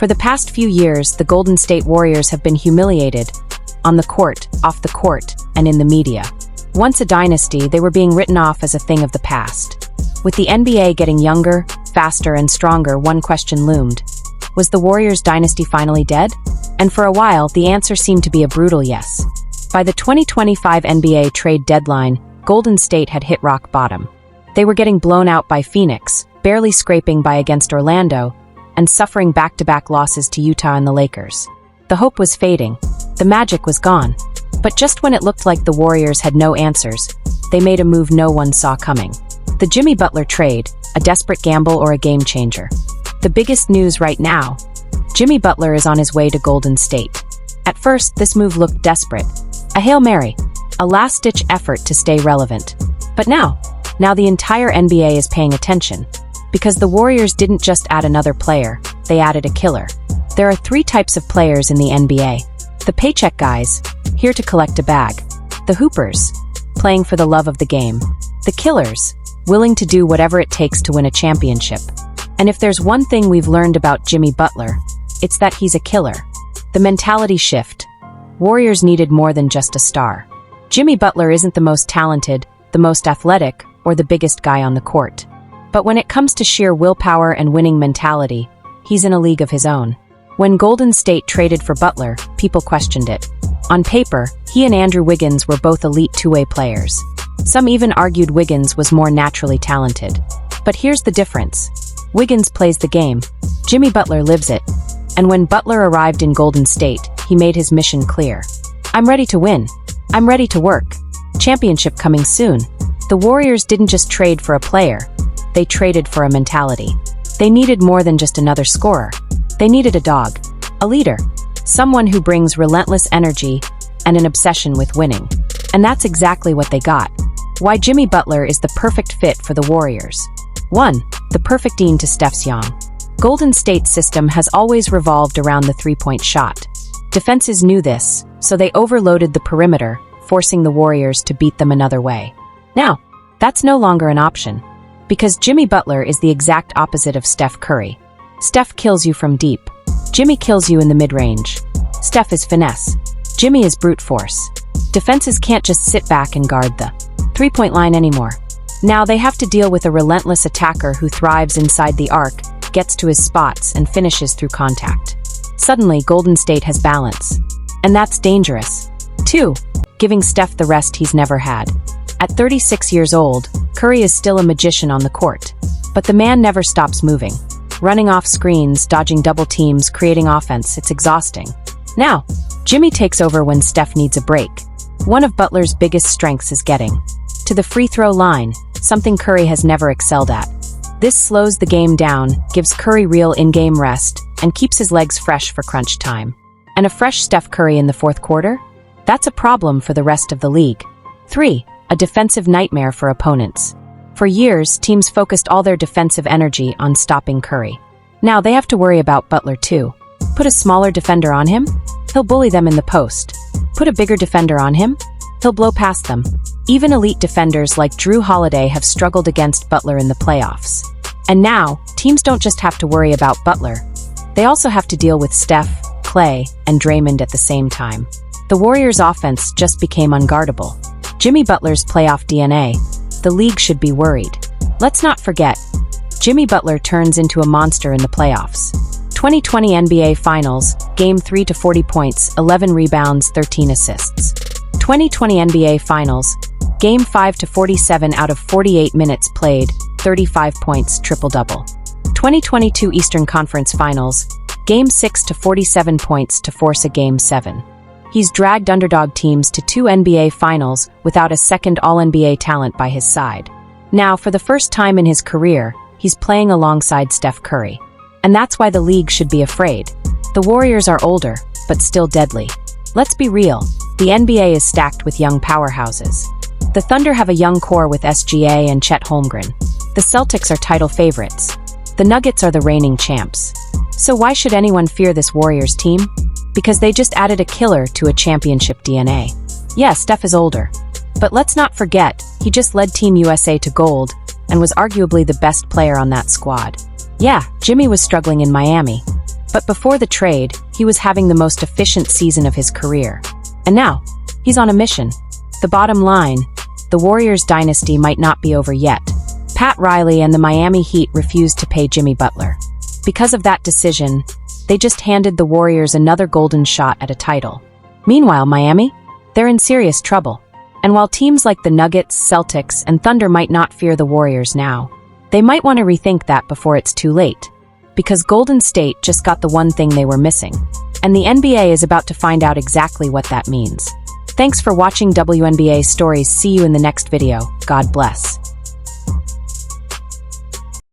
For the past few years, the Golden State Warriors have been humiliated on the court, off the court, and in the media. Once a dynasty, they were being written off as a thing of the past. With the NBA getting younger, faster, and stronger, one question loomed. Was the Warriors dynasty finally dead? And for a while, the answer seemed to be a brutal yes. By the 2025 NBA trade deadline, Golden State had hit rock bottom. They were getting blown out by Phoenix, barely scraping by against Orlando, and suffering back-to-back losses to Utah and the Lakers. The hope was fading. The magic was gone. But just when it looked like the Warriors had no answers, they made a move no one saw coming. The Jimmy Butler trade, a desperate gamble or a game changer? The biggest news right now: Jimmy Butler is on his way to Golden State. At first, this move looked desperate. A Hail Mary, a last-ditch effort to stay relevant. But now the entire NBA is paying attention. Because the Warriors didn't just add another player, they added a killer. There are three types of players in the NBA. The paycheck guys, here to collect a bag. The hoopers, playing for the love of the game. The killers, willing to do whatever it takes to win a championship. And if there's one thing we've learned about Jimmy Butler, it's that he's a killer. The mentality shift. Warriors needed more than just a star. Jimmy Butler isn't the most talented, the most athletic, or the biggest guy on the court. But when it comes to sheer willpower and winning mentality, he's in a league of his own. When Golden State traded for Butler, people questioned it. On paper, he and Andrew Wiggins were both elite two-way players. Some even argued Wiggins was more naturally talented. But here's the difference. Wiggins plays the game. Jimmy Butler lives it. And when Butler arrived in Golden State, he made his mission clear. I'm ready to win. I'm ready to work. Championship coming soon. The Warriors didn't just trade for a player. They traded for a mentality. They needed more than just another scorer. They needed a dog, a leader, someone who brings relentless energy and an obsession with winning. And that's exactly what they got. Why Jimmy Butler is the perfect fit for the Warriors. 1. The perfect dean to Steph's yang. Golden State's system has always revolved around the three-point shot. Defenses knew this, so they overloaded the perimeter, forcing the Warriors to beat them another way. Now, that's no longer an option. Because Jimmy Butler is the exact opposite of Steph Curry. Steph kills you from deep. Jimmy kills you in the mid-range. Steph is finesse. Jimmy is brute force. Defenses can't just sit back and guard the three-point line anymore. Now they have to deal with a relentless attacker who thrives inside the arc, gets to his spots, and finishes through contact. Suddenly, Golden State has balance. And that's dangerous. 2. Giving Steph the rest he's never had. At 36 years old, Curry is still a magician on the court. But the man never stops moving. Running off screens, dodging double teams, creating offense, it's exhausting. Now, Jimmy takes over when Steph needs a break. One of Butler's biggest strengths is getting to the free throw line, something Curry has never excelled at. This slows the game down, gives Curry real in-game rest, and keeps his legs fresh for crunch time. And a fresh Steph Curry in the fourth quarter? That's a problem for the rest of the league. 3. A defensive nightmare for opponents. For years, teams focused all their defensive energy on stopping Curry. Now they have to worry about Butler too. Put a smaller defender on him? He'll bully them in the post. Put a bigger defender on him? He'll blow past them. Even elite defenders like Drew Holiday have struggled against Butler in the playoffs. And now, teams don't just have to worry about Butler. They also have to deal with Steph, Klay, and Draymond at the same time. The Warriors' offense just became unguardable. Jimmy Butler's playoff DNA. The league should be worried. Let's not forget, Jimmy Butler turns into a monster in the playoffs. 2020 NBA Finals, Game 3 to 40 points, 11 rebounds, 13 assists. 2020 NBA Finals, Game 5 to 47 out of 48 minutes played, 35 points, triple-double. 2022 Eastern Conference Finals, Game 6 to 47 points to force a Game 7. He's dragged underdog teams to 2 NBA Finals without a second All-NBA talent by his side. Now, for the first time in his career, he's playing alongside Steph Curry. And that's why the league should be afraid. The Warriors are older, but still deadly. Let's be real, the NBA is stacked with young powerhouses. The Thunder have a young core with SGA and Chet Holmgren. The Celtics are title favorites. The Nuggets are the reigning champs. So why should anyone fear this Warriors team? Because they just added a killer to a championship DNA. Yeah, Steph is older. But let's not forget, he just led Team USA to gold and was arguably the best player on that squad. Yeah, Jimmy was struggling in Miami. But before the trade, he was having the most efficient season of his career. And now, he's on a mission. The bottom line, the Warriors' dynasty might not be over yet. Pat Riley and the Miami Heat refused to pay Jimmy Butler. Because of that decision, they just handed the Warriors another golden shot at a title. Meanwhile, Miami? They're in serious trouble. And while teams like the Nuggets, Celtics, and Thunder might not fear the Warriors now, they might want to rethink that before it's too late. Because Golden State just got the one thing they were missing. And the NBA is about to find out exactly what that means. Thanks for watching WNBA Stories. See you in the next video. God bless.